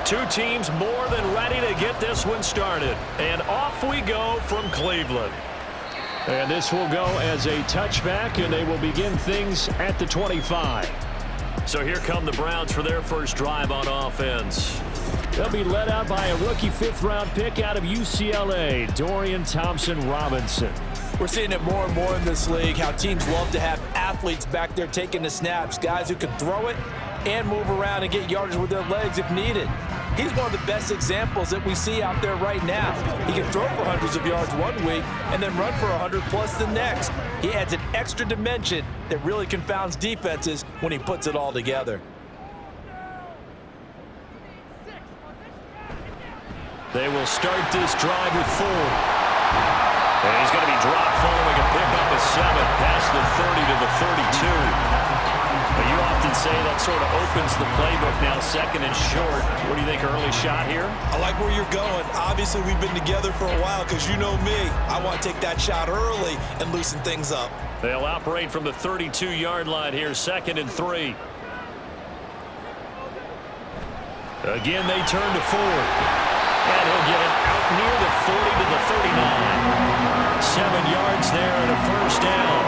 Two teams more than ready to get this one started. And off we go from Cleveland. And this will go as a touchback, and they will begin things at the 25. So here come the Browns for their first drive on offense. They'll be led out by a rookie fifth-round pick out of UCLA, Dorian Thompson-Robinson. We're seeing it more and more in this league, how teams love to have athletes back there taking the snaps, guys who can throw it and move around and get yardage with their legs if needed. He's one of the best examples that we see out there right now. He can throw for hundreds of yards one week and then run for 100+ the next. He adds an extra dimension that really confounds defenses when he puts it all together. They will start this drive with Ford. And he's going to be dropped following a pickup of 7 past the 30 to the 32. You often say that sort of opens the playbook now, second and short. What do you think, early shot here? I like where you're going. Obviously, we've been together for a while because you know me. I want to take that shot early and loosen things up. They'll operate from the 32-yard line here, 2nd and 3. Again, they turn to Ford. And he'll get it out near the 40 to the 39. 7 yards there and a first down.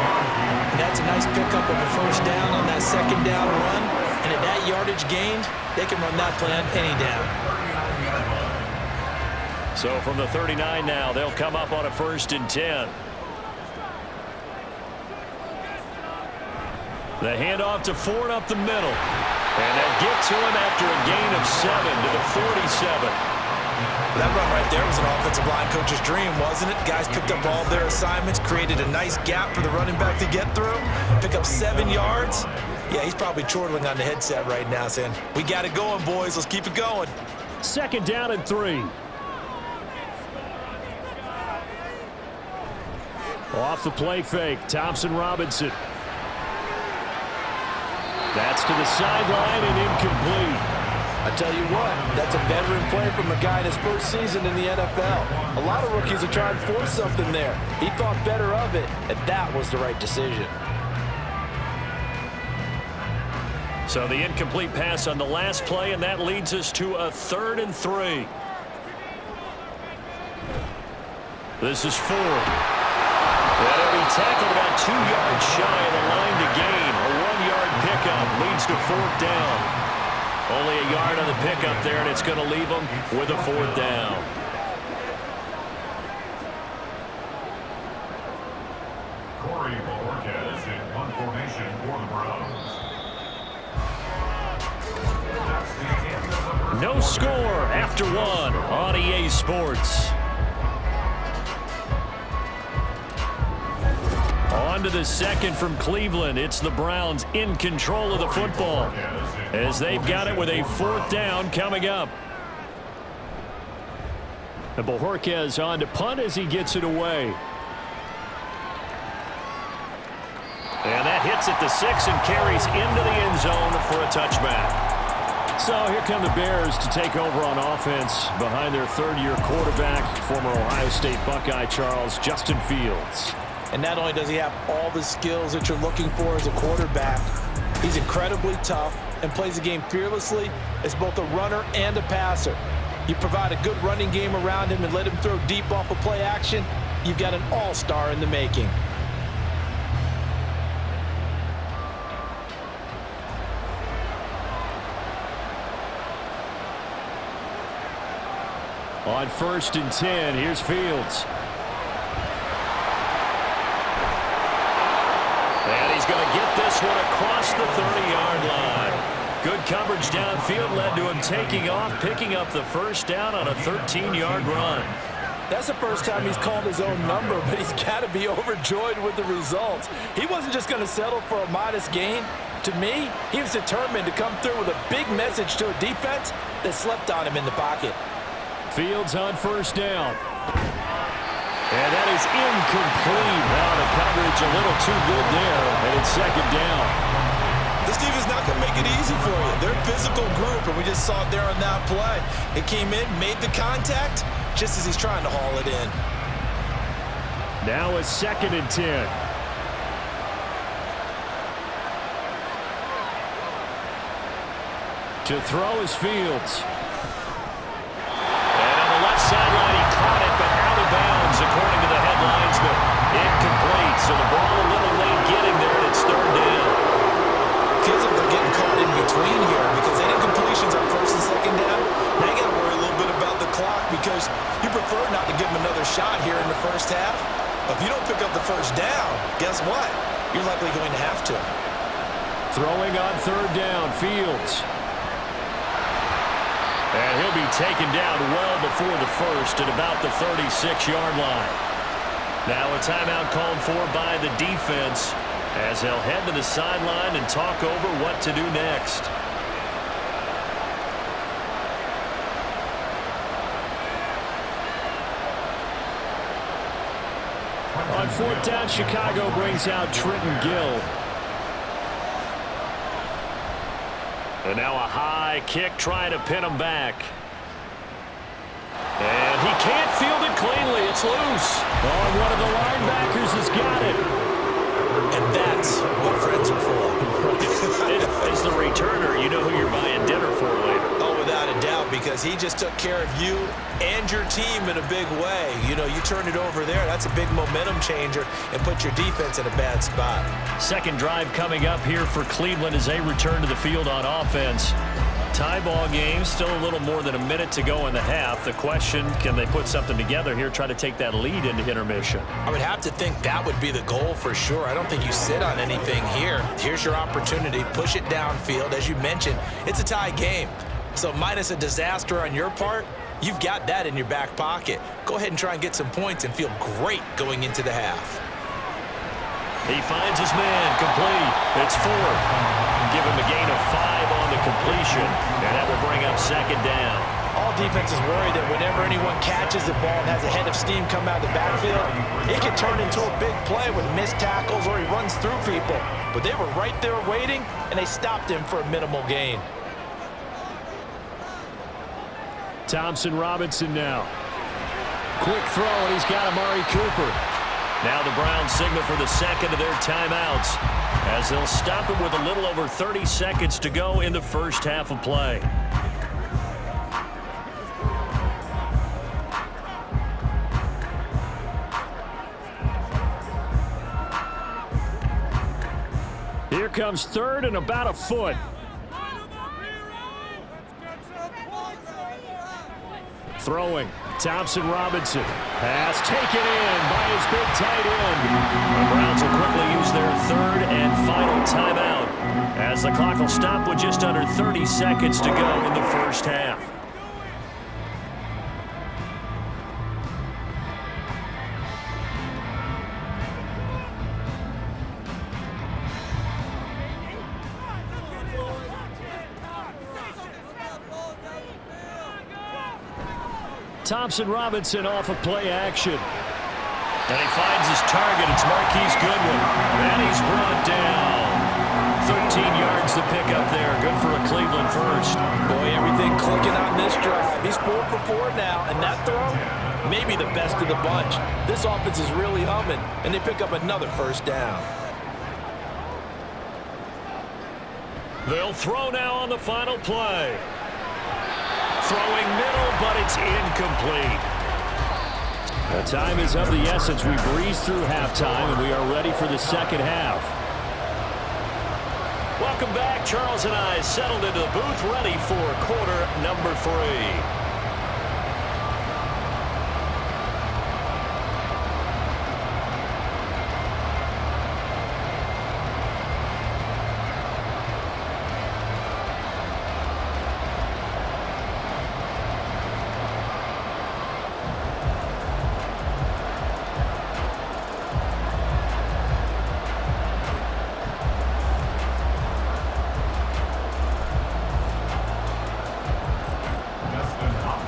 And that's a nice pickup of a first down on that second down run. And at that yardage gained, they can run that play on any down. So from the 39 now, they'll come up on a 1st and 10. The handoff to Ford up the middle. And they'll get to him after a gain of 7 to the 47. That run right there was an offensive line coach's dream, wasn't it? Guys picked up all their assignments, created a nice gap for the running back to get through, pick up 7 yards. Yeah, he's probably chortling on the headset right now saying, we got it going, boys. Let's keep it going. 2nd down and 3. Off the play fake, Thompson-Robinson. That's to the sideline and incomplete. I tell you what, that's a veteran play from a guy in his first season in the NFL. A lot of rookies are trying to force something there. He thought better of it, and that was the right decision. So the incomplete pass on the last play, and that leads us to a 3rd and 3. This is Ford. And he'll be tackled about 2 yards shy of the line to gain. A 1-yard pickup leads to 4th down. Only a yard on the pickup there, and it's going to leave them with a 4th down. Corey Bojorquez in punt formation for the Browns. No score after 1 on EA Sports. On to the 2nd from Cleveland. It's the Browns in control of the football as they've got it with a 4th down coming up. And Bojorquez on to punt as he gets it away. And that hits at the 6 and carries into the end zone for a touchback. So here come the Bears to take over on offense behind their 3rd-year quarterback, former Ohio State Buckeye Charles Justin Fields. And not only does he have all the skills that you're looking for as a quarterback, he's incredibly tough and plays the game fearlessly as both a runner and a passer. You provide a good running game around him and let him throw deep off of play action, you've got an all-star in the making. On 1st and 10, here's Fields. And he's going to get this one across the 30-yard line. Good coverage downfield led to him taking off, picking up the 1st down on a 13-yard run. That's the first time he's called his own number, but he's got to be overjoyed with the results. He wasn't just going to settle for a modest gain. To me, he was determined to come through with a big message to a defense that slept on him in the pocket. Fields on 1st down. And that is incomplete. Now the coverage a little too good there, and it's 2nd down. This team is not going to make it easy for you. They're a physical group, and we just saw it there on that play. It came in, made the contact, just as he's trying to haul it in. Now a 2nd and 10. To throw is Fields. you're likely going to have to. Throwing on third down, Fields. And he'll be taken down well before the first at about the 36-yard line. Now a timeout called for by the defense as they'll head to the sideline and talk over what to do next. On fourth down, Chicago brings out Trenton Gill. And now a high kick trying to pin him back. And he can't field it cleanly. It's loose. Oh, and one of the linebackers has got it. And that's what friends are for. As the returner, you know who you're buying dinner for later. Oh, without a doubt, because he just took care of you and your team in a big way. You know, you turn it over there, that's a big momentum changer and put your defense in a bad spot. Second drive coming up here for Cleveland as they return to the field on offense. Tie ball game, still a little more than a minute to go in the half. The question, can they put something together here, try to take that lead into intermission? I would have to think that would be the goal for sure. I don't think you sit on anything here. Here's your opportunity. Push it downfield. As you mentioned, it's a tie game. So minus a disaster on your part, you've got that in your back pocket. Go ahead and try and get some points and feel great going into the half. He finds his man, complete. It's fourth. Give him a gain of 5 on the completion, and that will bring up second down. All defenses worry that whenever anyone catches the ball and has a head of steam come out of the backfield, it can turn into a big play with missed tackles or he runs through people. But they were right there waiting, and they stopped him for a minimal gain. Thompson Robinson now. Quick throw, and he's got Amari Cooper. Now the Browns signal for the second of their timeouts as they'll stop it with a little over 30 seconds to go in the first half of play. Here comes third and about a foot. Throwing. Thompson Robinson. Pass taken in by his big tight end. The Browns will quickly use their third and final timeout as the clock will stop with just under 30 seconds to go in the first half. Thompson Robinson off of play action. And he finds his target. It's Marquise Goodwin. And he's brought down. 13 yards to pick up there. Good for a Cleveland first. Boy, everything clicking on this drive. He's 4 for 4 now, and that throw, maybe the best of the bunch. This offense is really humming, and they pick up another first down. They'll throw now on the final play. Throwing middle, but it's incomplete. The time is of the essence. We breeze through halftime, and we are ready for the second half. Welcome back. Charles and I settled into the booth, ready for quarter number 3.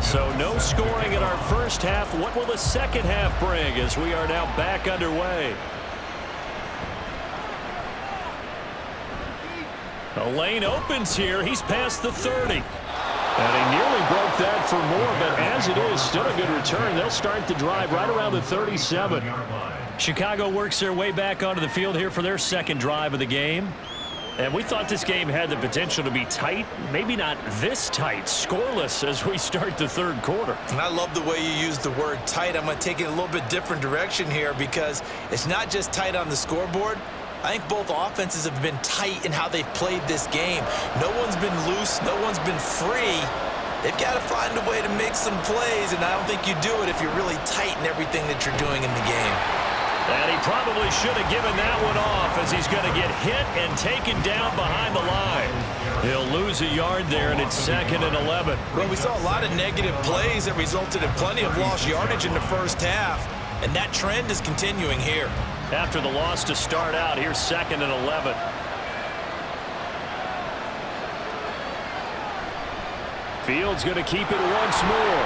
So no scoring in our first half. What will the second half bring as we are now back underway? The lane opens here. He's past the 30. And he nearly broke that for more, but as it is, still a good return. They'll start the drive right around the 37. Chicago works their way back onto the field here for their second drive of the game. And we thought this game had the potential to be tight, maybe not this tight, scoreless as we start the third quarter. And I love the way you use the word tight. I'm going to take it a little bit different direction here because it's not just tight on the scoreboard. I think both offenses have been tight in how they've played this game. No one's been loose. No one's been free. They've got to find a way to make some plays, and I don't think you do it if you're really tight in everything that you're doing in the game. And he probably should have given that one off as as he's going to get hit and taken down behind the line. He'll lose a yard there, and it's 2nd and 11. Well, we saw a lot of negative plays that resulted in plenty of lost yardage in the first half, and that trend is continuing here. After the loss to start out, here's 2nd and 11. Fields going to keep it once more.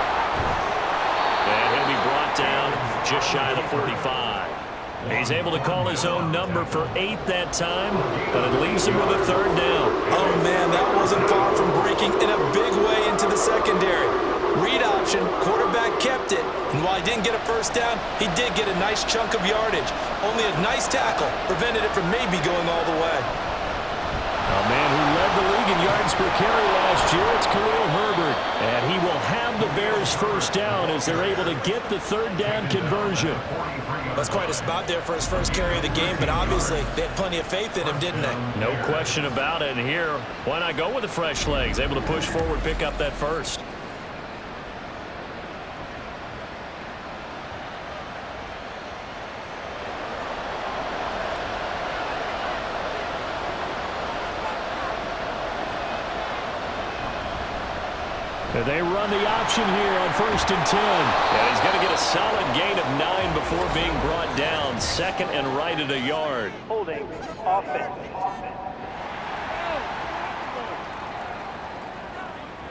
And he'll be brought down just shy of the 45. He's able to call his own number for 8 that time, but it leaves him with a 3rd down. Oh, man, that wasn't far from breaking in a big way into the secondary. Read option, quarterback kept it, and while he didn't get a first down, he did get a nice chunk of yardage. Only a nice tackle prevented it from maybe going all the way. A man who led the league in yards per carry last year, it's Khalil Herbert. And he will have the Bears' first down as they're able to get the 3rd down conversion. That's quite a spot there for his first carry of the game, but obviously they had plenty of faith in him, didn't they? No question about it. And here, why not go with the fresh legs? Able to push forward, pick up that first. They run the option here on 1st and 10. And he's going to get a solid gain of 9 before being brought down. 2nd and right at a yard. Holding offense.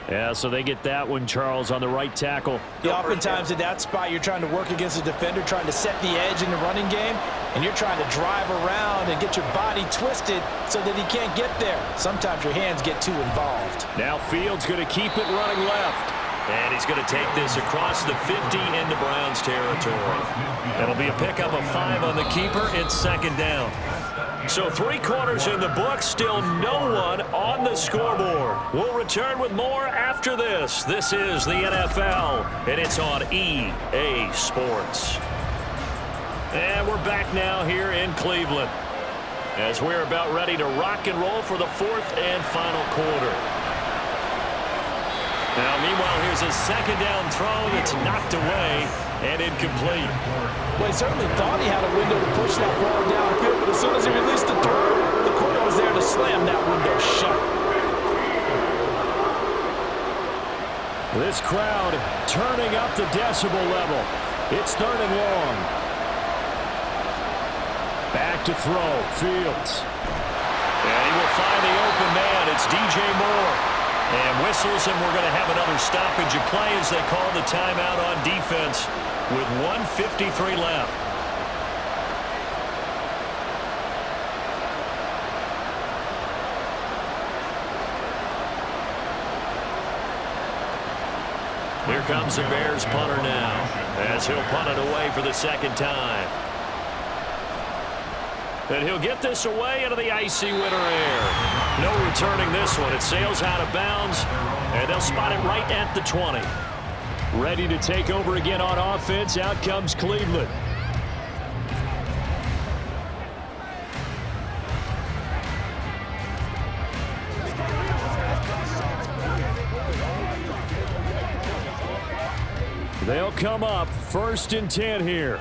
Yeah, so they get that one, Charles, on the right tackle. Yeah, oftentimes in that spot, you're trying to work against a defender, trying to set the edge in the running game, and you're trying to drive around and get your body twisted so that he can't get there. Sometimes your hands get too involved. Now Fields going to keep it running left. And he's going to take this across the 50 into Browns territory. It'll be a pickup of 5 on the keeper. It's 2nd down. So 3 quarters in the book, still no one on the scoreboard. We'll return with more after this. This is the NFL, and it's on EA Sports. And we're back now here in Cleveland as we're about ready to rock and roll for the 4th and final quarter. Now, meanwhile, here's a 2nd down throw that's knocked away and incomplete. Well, he certainly thought he had a window to push that ball downfield, but as soon as he released the throw, the corner was there to slam that window shut. This crowd turning up the decibel level. It's 3rd and long. Back to throw, Fields. And he will find the open man. It's DJ Moore. And whistles, and we're going to have another stoppage of play as they call the timeout on defense with 1:53 left. Here comes the Bears punter now as he'll punt it away for the 2nd time. And he'll get this away into the icy winter air. No returning this one. It sails out of bounds, and they'll spot it right at the 20. Ready to take over again on offense. Out comes Cleveland. They'll come up 1st and 10 here.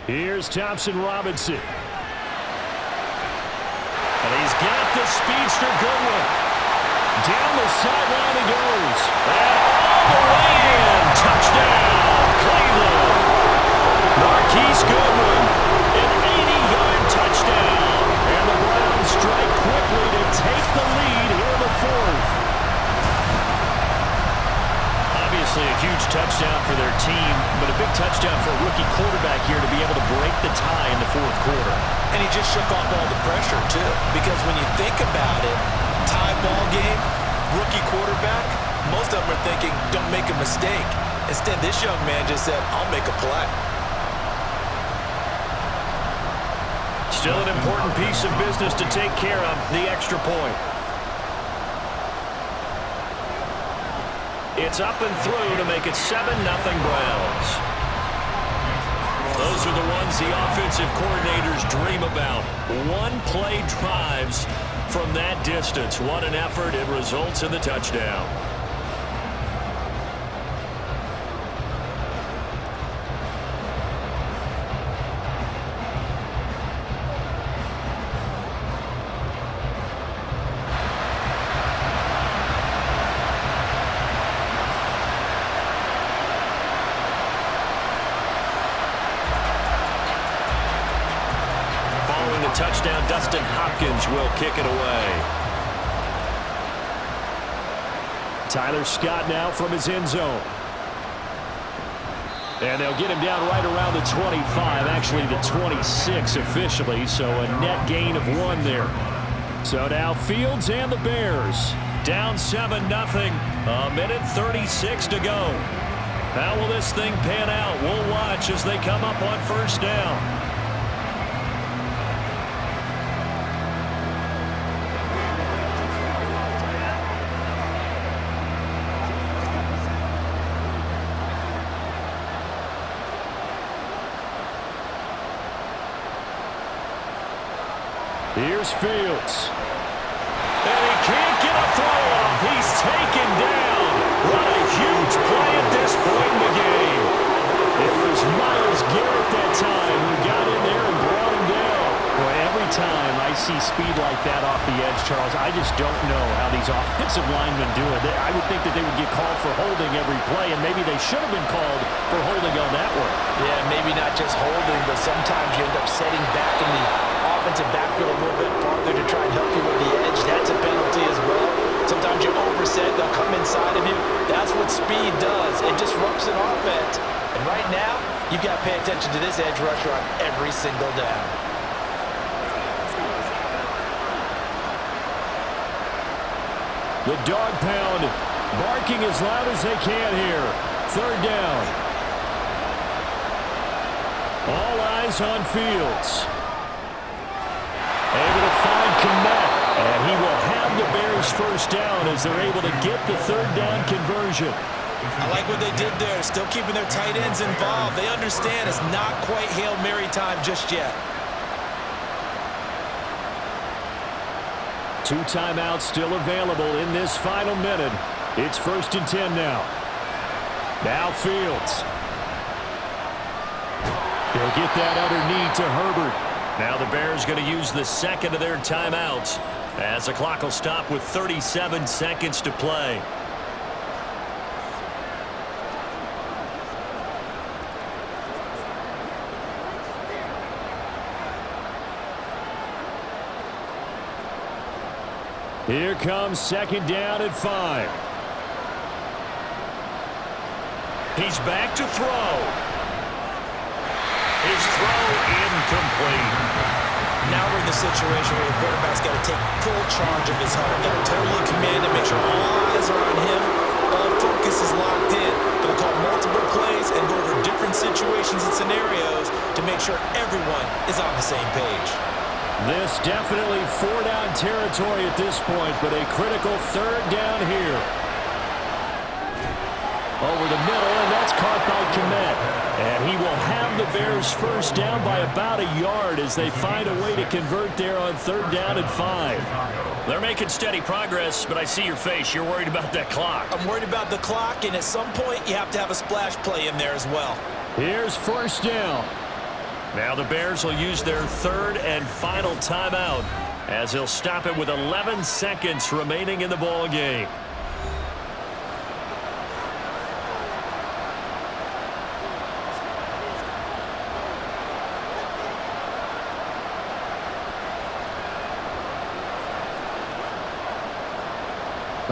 Here's Thompson Robinson. And he's got the speedster Goodwin. Down the sideline he goes. And all the way in. Touchdown, Cleveland. Marquise Goodwin, an 80-yard touchdown. And the Browns strike quickly to take the lead here in the 4th. Obviously a huge touchdown for their team, but a big touchdown for a rookie quarterback here to be able to break the tie in the 4th quarter. And he just shook off all the pressure, too, because when you think about it, tie ball game, rookie quarterback, most of them are thinking, don't make a mistake. Instead, this young man just said, I'll make a play. Still an important piece of business to take care of, the extra point. It's up and through to make it 7-0 Browns. Those are the ones the offensive coordinators dream about. One-play drives from that distance. What an effort. It results in the touchdown. touchdown. Dustin Hopkins will kick it away. Tyler Scott now from his end zone. And they'll get him down right around the 25, actually the 26 officially, so a net gain of 1 there. So now Fields and the Bears down 7-0. A minute 36 to go. How will this thing pan out? We'll watch as they come up on first down. Here's Fields. And he can't get a throw off. He's taken down. What a huge play at this point in the game. It was Myles Garrett that time who got in there and brought him down. Boy, every time I see speed like that off the edge, Charles, I just don't know how these offensive linemen do it. I would think that they would get called for holding every play, and maybe they should have been called for holding on that one. Yeah, maybe not just holding, but sometimes you end up setting back in the offensive backfield a little bit farther to try and help you with the edge. That's a penalty as well. Sometimes you overset, they'll come inside of you. That's what speed does. It disrupts an offense. And right now, you've got to pay attention to this edge rusher on every single down. The dog pound barking as loud as they can here. Third down. All eyes on Fields. Able to find Kmet, and he will have the Bears first down as they're able to get the third down conversion. I like what they did there, still keeping their tight ends involved. They understand it's not quite Hail Mary time just yet. 2 timeouts still available in this final minute. It's 1st and 10 now. Now Fields. He'll get that underneath to Herbert. Now the Bears going to use the second of their timeouts as the clock will stop with 37 seconds to play. Here comes 2nd down and 5. He's back to throw. His throw incomplete. Now we're in the situation where the quarterback's got to take full charge of his hunt. Got to totally command it, make sure all eyes are on him. All focus is locked in. Going to call multiple plays and go over different situations and scenarios to make sure everyone is on the same page. This definitely 4-down territory at this point, but a critical 3rd down here. Over the middle, and that's caught by Kmet. And he will have the Bears first down by about a yard as they find a way to convert there on 3rd down and 5. They're making steady progress, but I see your face. You're worried about that clock. I'm worried about the clock, and at some point you have to have a splash play in there as well. Here's 1st down. Now the Bears will use their 3rd and final timeout as they'll stop it with 11 seconds remaining in the ball game.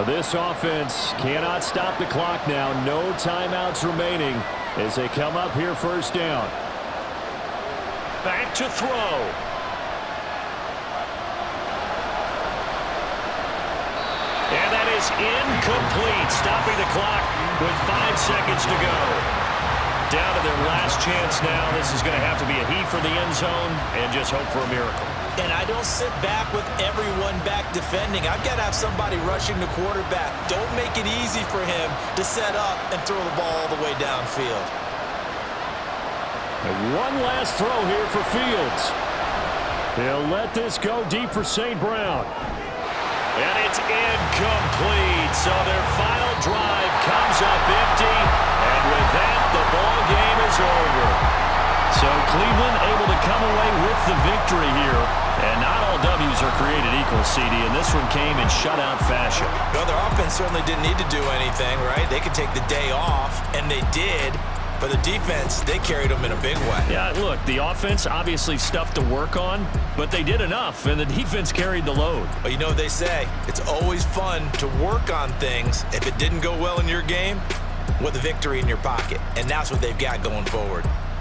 This offense cannot stop the clock now. No timeouts remaining as they come up here 1st down. Back to throw. And that is incomplete, stopping the clock with 5 seconds to go. Down to their last chance now. This is going to have to be a heave for the end zone and just hope for a miracle. And I don't sit back with everyone back defending. I've got to have somebody rushing the quarterback. Don't make it easy for him to set up and throw the ball all the way downfield. And one last throw here for Fields. He'll let this go deep for St. Brown. And it's incomplete. So their final drive comes up empty. And with that, the ball game is over. So Cleveland able to come away with the victory here. And not all W's are created equal, CD, and this one came in shutout fashion. No, their offense certainly didn't need to do anything, right? They could take the day off, and they did. But the defense, they carried them in a big way. Yeah, look, the offense, obviously stuff to work on, but they did enough, and the defense carried the load. But you know what they say, it's always fun to work on things. If it didn't go well in your game, with a victory in your pocket. And that's what they've got going forward.